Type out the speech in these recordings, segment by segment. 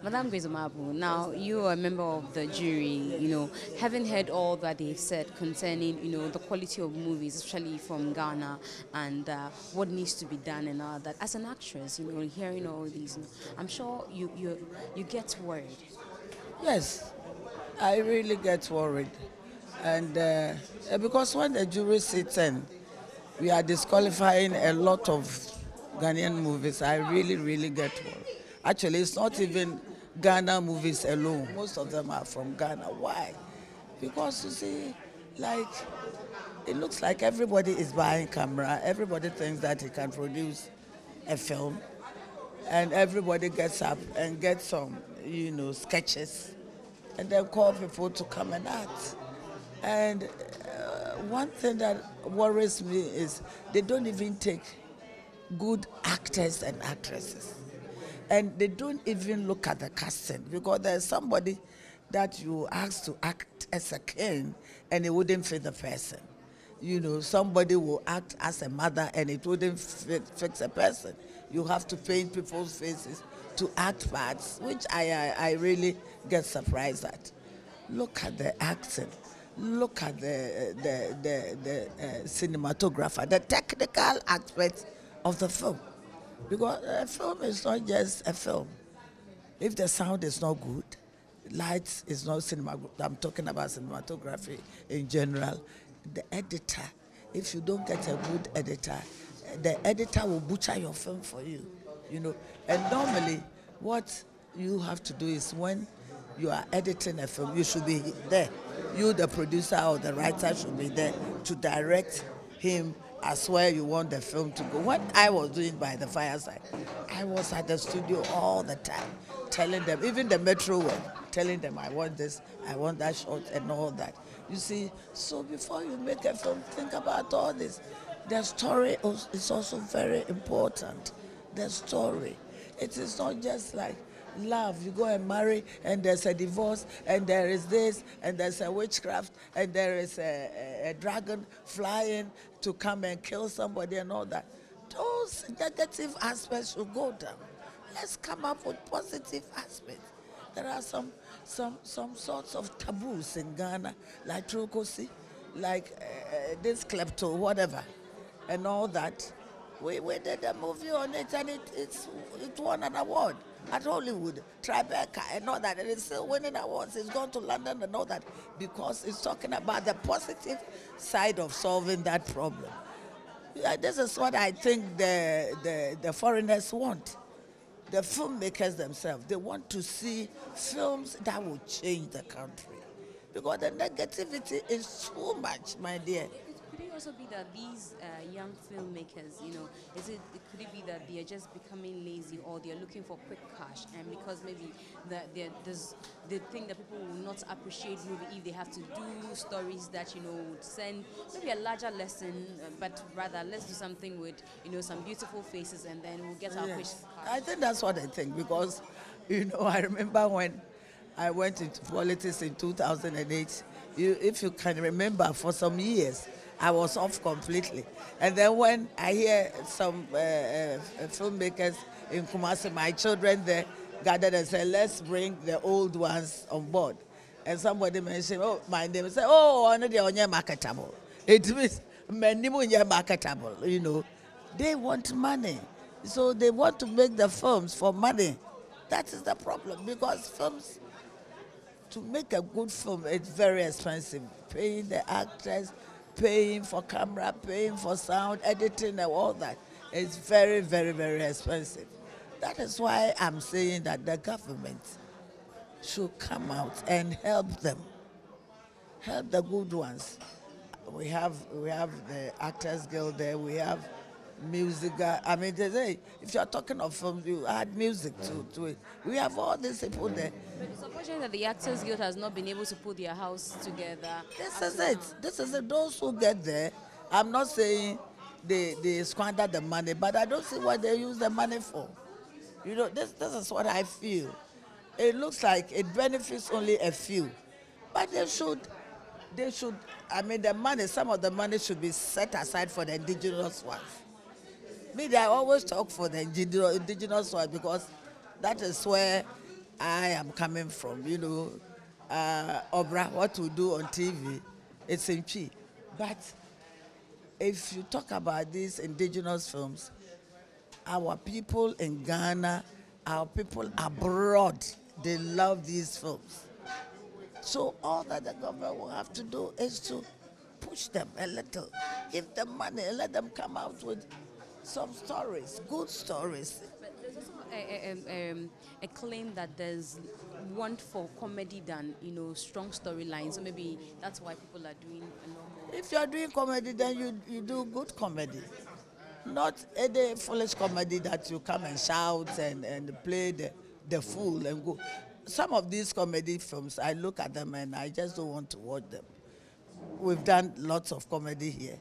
Madam Grace Omaboe, now you are a member of the jury, having heard all that they've said concerning, the quality of movies, especially from Ghana, and what needs to be done and all that. As an actress, hearing all these, I'm sure you get worried. Yes, I really get worried. And because when the jury sits in, we are disqualifying a lot of Ghanaian movies. I really, really get worried. Actually, it's not even Ghana movies alone. Most of them are from Ghana. Why? Because you see, like, it looks like everybody is buying camera. Everybody thinks that he can produce a film, and everybody gets up and gets some, sketches, and then call people to come and act. And one thing that worries me is they don't even take good actors and actresses. And they don't even look at the casting because there's somebody that you ask to act as a king and it wouldn't fit the person. Somebody will act as a mother and it wouldn't fix a person. You have to paint people's faces to act parts, which I really get surprised at. Look at the acting. Look at the cinematographer, the technical aspect of the film. Because a film is not just a film. If the sound is not good, lights is not cinema. I'm talking about cinematography in general. The editor, if you don't get a good editor, the editor will butcher your film for you. And normally, what you have to do is when you are editing a film, you should be there. You, the producer or the writer, should be there to direct him as where you want the film to go. What I was doing by the fireside, I was at the studio all the time, telling them, even the metro one, telling them I want this, I want that shot and all that. You see, so before you make a film, think about all this. The story is also very important. The story. It is not just like love. You go and marry and there's a divorce and there is this and there's a witchcraft and there is a dragon flying to come and kill somebody and all that. Those negative aspects should go down. Let's come up with positive aspects. There are some sorts of taboos in Ghana, like trukosi, like this klepto, whatever, and all that. We did a movie on it and it won an award at Hollywood, Tribeca and all that. And it's still winning awards. It's gone to London and all that because it's talking about the positive side of solving that problem. Yeah, this is what I think the foreigners want. The filmmakers themselves, they want to see films that will change the country. Because the negativity is too much, my dear. Could it also be that these young filmmakers, could it be that they are just becoming lazy or they are looking for quick cash, and because maybe they think that people will not appreciate movie if they have to do stories that would send maybe a larger lesson, but rather let's do something with some beautiful faces and then we'll get our quick cash. I think that's what I think because I remember when I went into politics in 2008. If you can remember, for some years I was off completely. And then when I hear some filmmakers in Kumasi, my children there gathered and said, let's bring the old ones on board. And somebody mentioned, oh, my name, say, oh, onye marketable. It means many marketable, They want money. So they want to make the films for money. That is the problem because films, to make a good film, it's very expensive. Paying the actors, paying for camera, paying for sound, editing and all that. It's very, very, very expensive. That is why I'm saying that the government should come out and help them. Help the good ones. We have the Actors Guild there, we have music. I mean, they say, if you're talking of films, you add music to it. We have all these people there. But it's unfortunate that the Actors Guild has not been able to put their house together. This is it. This is it. Those who get there, I'm not saying they squander the money, but I don't see what they use the money for. This is what I feel. It looks like it benefits only a few, but they should, I mean, the money, some of the money should be set aside for the indigenous ones. Me, I always talk for the indigenous ones because that is where I am coming from, Obra, what we do on TV, it's in Chi. But if you talk about these indigenous films, our people in Ghana, our people abroad, they love these films. So all that the government will have to do is to push them a little, give them money, and let them come out with some stories, good stories. But there's also a claim that there's want for comedy than strong storylines. So maybe that's why people are doing a normal. If you are doing comedy, then you do good comedy. Not any foolish comedy that you come and shout and play the fool and go. Some of these comedy films, I look at them and I just don't want to watch them. We've done lots of comedy here.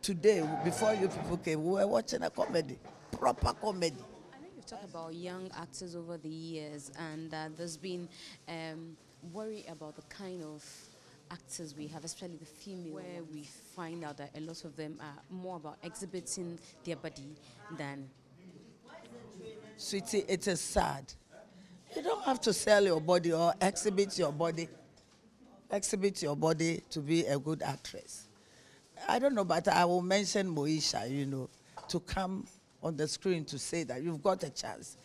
Today, before you people came, we were watching a comedy, proper comedy. I know you've talked about young actors over the years, and there's been worry about the kind of actors we have, especially the female, where we find out that a lot of them are more about exhibiting their body than. Sweetie, it is sad. You don't have to sell your body or exhibit your body. Exhibit your body to be a good actress. I don't know, but I will mention Moesha, to come on the screen to say that you've got a chance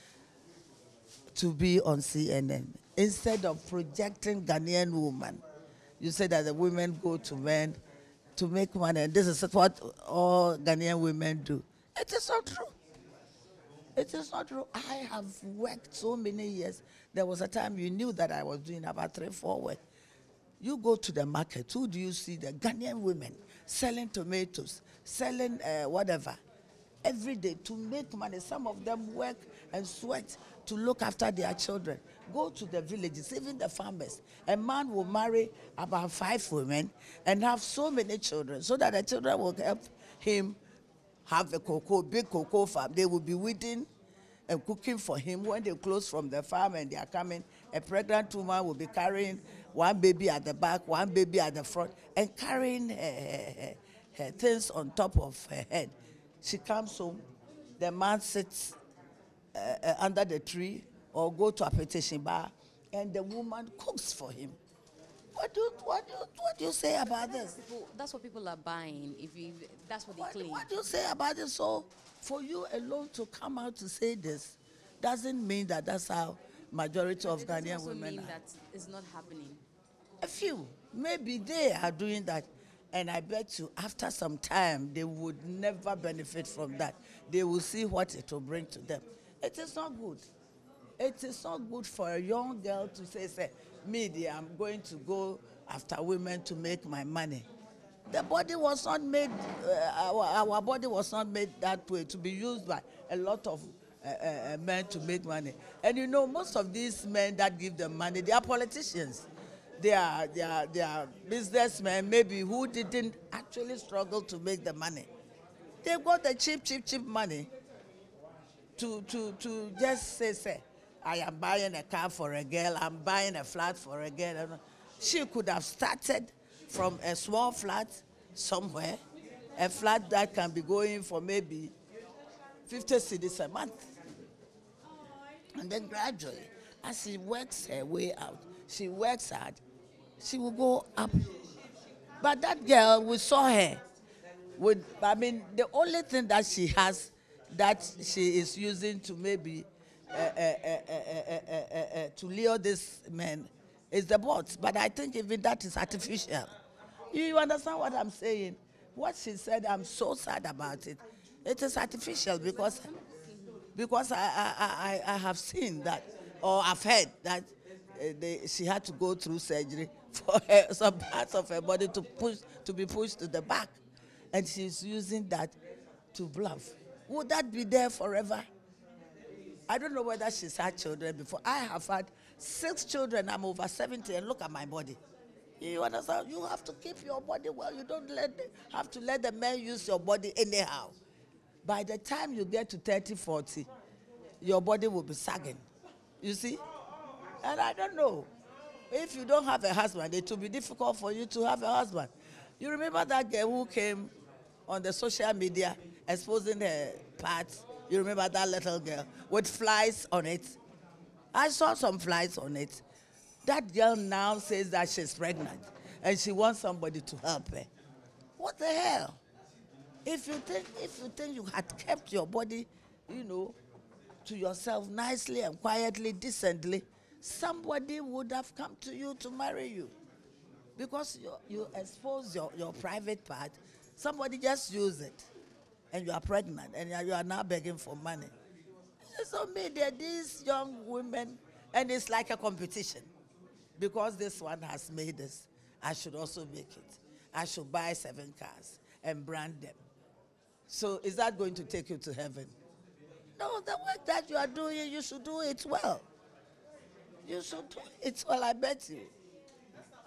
to be on CNN. Instead of projecting Ghanaian woman, you say that the women go to men to make money, and this is what all Ghanaian women do. It is not true. It is not true. I have worked so many years. There was a time you knew that I was doing about 3-4 work. You go to the market, who do you see? The Ghanaian women selling tomatoes, selling whatever, every day to make money. Some of them work and sweat to look after their children. Go to the villages, even the farmers. A man will marry about 5 women and have so many children so that the children will help him have a big cocoa farm. They will be weeding and cooking for him. When they close from the farm and they are coming, a pregnant woman will be carrying one baby at the back, one baby at the front, and carrying her things on top of her head. She comes home, the man sits under the tree or go to a petition bar, and the woman cooks for him. What do you say about this? That's what people are buying. That's what they claim. What do you say about this? So, for you alone to come out to say this doesn't mean that that's how majority of Ghanaian women mean that it's not happening. A few, maybe they are doing that, and I bet you after some time they would never benefit from that. They will see what it will bring to them. It is not good. It is not good for a young girl to say, me, I'm going to go after women to make my money. The body was not made, our body was not made that way to be used by a lot of men to make money. And most of these men that give them money, they are politicians. They are businessmen, maybe, who didn't actually struggle to make the money. They've got the cheap money to just say, I am buying a car for a girl, I'm buying a flat for a girl. She could have started from a small flat somewhere, a flat that can be going for maybe 50 cedis a month. And then gradually, as she works her way out, she works hard, she will go up. But that girl, we saw her the only thing that she has that she is using to maybe to lure this man is the bots. But I think even that is artificial. You understand what I'm saying? What she said, I'm so sad about it. It is artificial because I have seen that, or I've heard that she had to go through surgery for some parts of her body to be pushed to the back, and she's using that to bluff. Would that be there forever? I don't know whether she's had children before. I have had 6 children. I'm over 70, and look at my body. You understand? You have to keep your body well. You don't have to let the men use your body anyhow. By the time you get to 30, 40, your body will be sagging. You see? And I don't know. If you don't have a husband, it will be difficult for you to have a husband. You remember that girl who came on the social media exposing her parts? You remember that little girl with flies on it? I saw some flies on it. That girl now says that she's pregnant and she wants somebody to help her. What the hell? If you think you had kept your body, to yourself nicely and quietly, decently, somebody would have come to you to marry you. Because you expose your private part, somebody just use it, and you are pregnant, and you are now begging for money. So me, there are these young women, and it's like a competition. Because this one has made this, I should also make it. I should buy 7 cars and brand them. So is that going to take you to heaven? No, the work that you are doing, you should do it well. You should do it well, I bet you.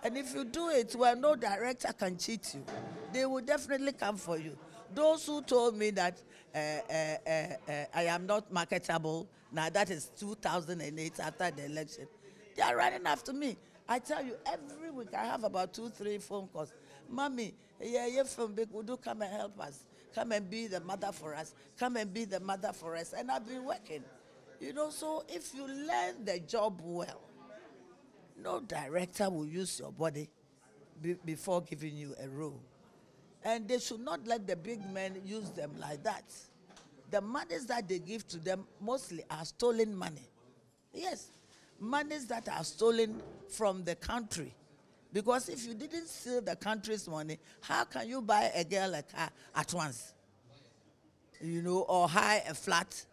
And if you do it well, no director can cheat you. They will definitely come for you. Those who told me that I am not marketable, now that is 2008 after the election, they are running after me. I tell you, every week I have about 2, 3 phone calls. Mommy, yeah, from Big Udu, come and help us. Come and be the mother for us. Come and be the mother for us. And I've been working. So if you learn the job well, no director will use your body before giving you a role. And they should not let the big men use them like that. The monies that they give to them mostly are stolen money. Yes, monies that are stolen from the country. Because if you didn't steal the country's money, how can you buy a girl a car at once? Or hire a flat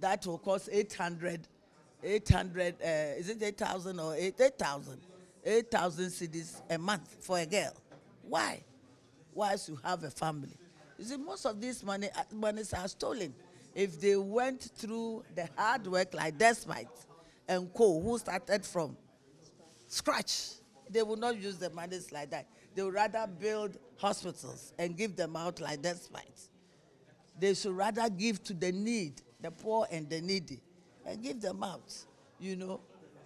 that will cost 800, is it 8,000 or 8,000? 8,000 cedis a month for a girl. Why? Whilst you have a family. You see, most of these monies are stolen. If they went through the hard work like Despite and Co., who started from scratch, they will not use the monies like that. They would rather build hospitals and give them out like Despite. They should rather give to the poor and the needy, and give them out,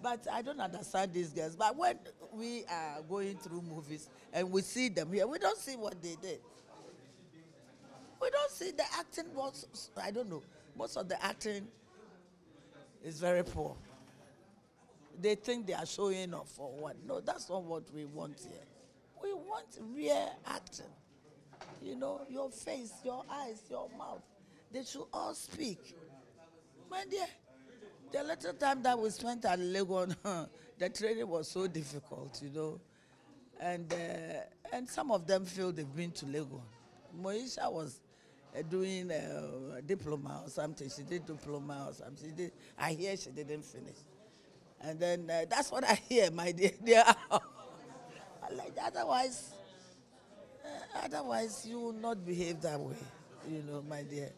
But I don't understand these girls. But when we are going through movies and we see them here, we don't see what they did. We don't see the acting. I don't know. Most of the acting is very poor. They think they are showing off for what? No, that's not what we want here. We want real acting. Your face, your eyes, your mouth. They should all speak. My dear, the little time that we spent at Legon, the training was so difficult, And some of them feel they've been to Legon. Moisha was doing a diploma or something. She did diploma or something. I hear she didn't finish. And then that's what I hear, my dear. Like, otherwise, you will not behave that way, my dear.